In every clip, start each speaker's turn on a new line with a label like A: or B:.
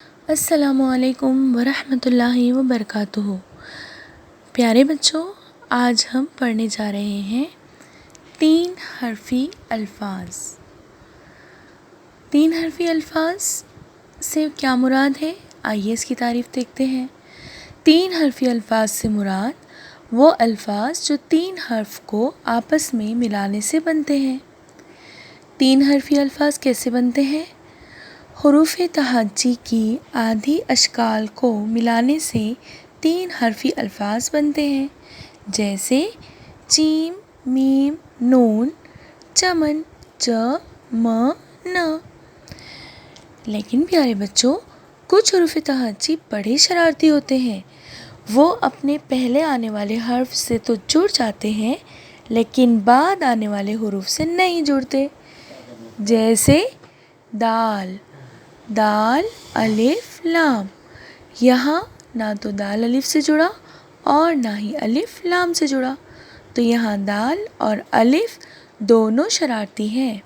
A: السلام علیکم ورحمۃ اللہ وبرکاتہ۔ پیارے بچوں، آج ہم پڑھنے جا رہے ہیں 3 حرفی الفاظ۔ 3 حرفی الفاظ سے کیا مراد ہے؟ آئیے اس کی تعریف دیکھتے ہیں۔ 3 حرفی الفاظ سے مراد وہ الفاظ جو 3 حرف کو آپس میں ملانے سے بنتے ہیں۔ 3 حرفی الفاظ کیسے بنتے ہیں؟ حروف تہجی کی آدھی اشکال کو ملانے سے 3 حرفی الفاظ بنتے ہیں، جیسے چیم، میم، نون، چمن، چ، م، ن۔ لیکن پیارے بچوں، کچھ حروف تہجی بڑے شرارتی ہوتے ہیں۔ وہ اپنے پہلے آنے والے حرف سے تو جڑ جاتے ہیں، لیکن بعد آنے والے حروف سے نہیں جڑتے، جیسے دال، دال الف لام۔ یہاں نہ تو دال الف سے جڑا اور نہ ہی الف لام سے جڑا، تو یہاں دال اور الف دونوں شرارتی ہیں۔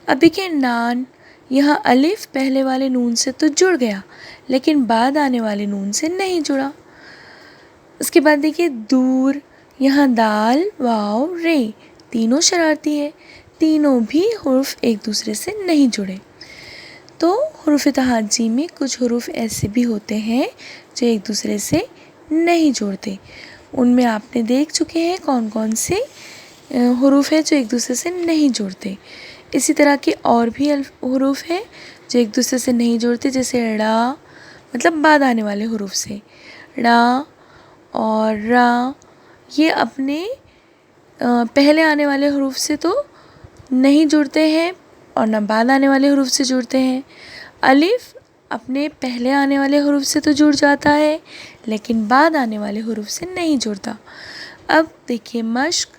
A: اب دیکھیں نان، یہاں الف پہلے والے نون سے تو جڑ گیا، لیکن بعد آنے والے نون سے نہیں جڑا۔ اس کے بعد دیکھیے دور، یہاں دال، واو، رے تینوں شرارتی ہے، تینوں بھی حروف ایک دوسرے سے نہیں جڑے۔ تو حروف تہجی میں کچھ حروف ایسے بھی ہوتے ہیں جو ایک دوسرے سے نہیں جڑتے۔ ان میں آپ نے دیکھ چکے ہیں کون کون سے حروف ہیں جو ایک دوسرے سے نہیں جڑتے۔ اسی طرح کے اور بھی حروف ہیں جو ایک دوسرے سے نہیں جڑتے، جیسے ڑ، مطلب بعد آنے والے حروف سے، ڑ اور ر، یہ اپنے پہلے آنے والے حروف سے تو نہیں جڑتے ہیں اور نہ بعد آنے والے حروف سے جڑتے ہیں۔ الف اپنے پہلے آنے والے حروف سے تو جڑ جاتا ہے، لیکن بعد آنے والے حروف سے نہیں جڑتا۔ اب دیکھیے مشق،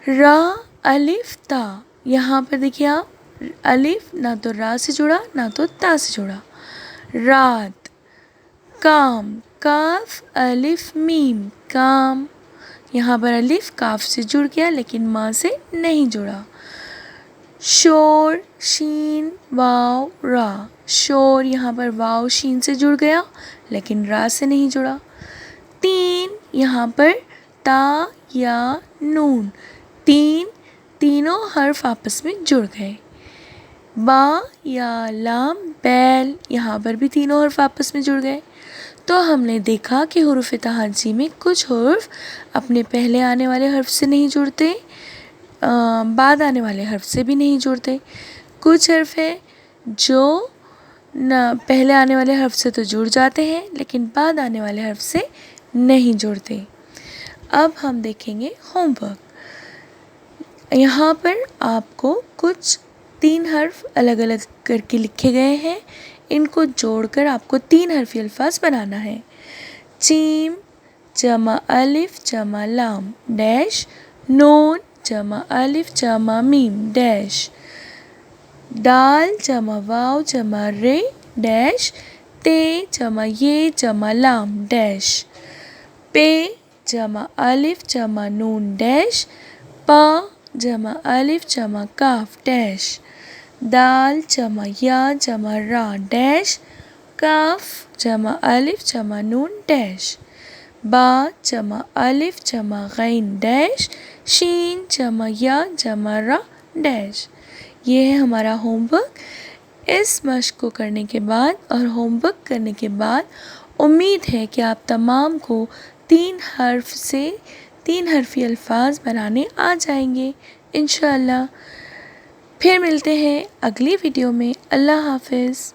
A: را الف تا، یہاں پر دیکھیے آپ الف نہ تو را سے جڑا نہ تو تا سے جڑا۔ رات، کام، کاف الف میم، کام، یہاں پر الف کاف سے جڑ گیا لیکن ماں سے نہیں جڑا۔ شور، شین، واو، را، شور، یہاں پر واو شین سے جڑ گیا لیکن را سے نہیں جڑا۔ تین، یہاں پر تا یا نون، تینوں حرف آپس میں جڑ گئے۔ با یا لام، بیل، یہاں پر بھی تینوں حرف آپس میں جڑ گئے۔ تو ہم نے دیکھا کہ حروف تہجی میں کچھ حرف اپنے پہلے آنے والے حرف سے نہیں جڑتے، بعد آنے والے حرف سے بھی نہیں جڑتے۔ کچھ حرف ہیں جو پہلے آنے والے حرف سے تو جڑ جاتے ہیں لیکن بعد آنے والے حرف سے نہیں جڑتے۔ اب ہم دیکھیں گے ہوم ورک۔ یہاں پر آپ کو کچھ 3 حرف الگ الگ کر کے لکھے گئے ہیں، ان کو جوڑ کر آپ کو 3 حرفی الفاظ بنانا ہے۔ چیم جمع الف جمع لام ڈیش، نون جمع الف جمع میم ڈیش، دال جمع واو جمع رے ڈیش، تے جمع یہ جمع لام ڈیش، پے جمع الف جمع نون ڈیش، پا جمع الف جمع کاف ڈیش، دال جمع یا جمع را ڈیش، کاف جمع الف جمع نون ڈیش، با جمع الف جمع غین ڈیش، شین جمع یا جمع را ڈیش۔ یہ ہے ہمارا ہوم ورک۔ اس مشق کو کرنے کے بعد اور ہوم ورک کرنے کے بعد امید ہے کہ آپ تمام کو 3 حرفی الفاظ بنانے آ جائیں گے انشاءاللہ۔ پھر ملتے ہیں اگلی ویڈیو میں۔ اللہ حافظ۔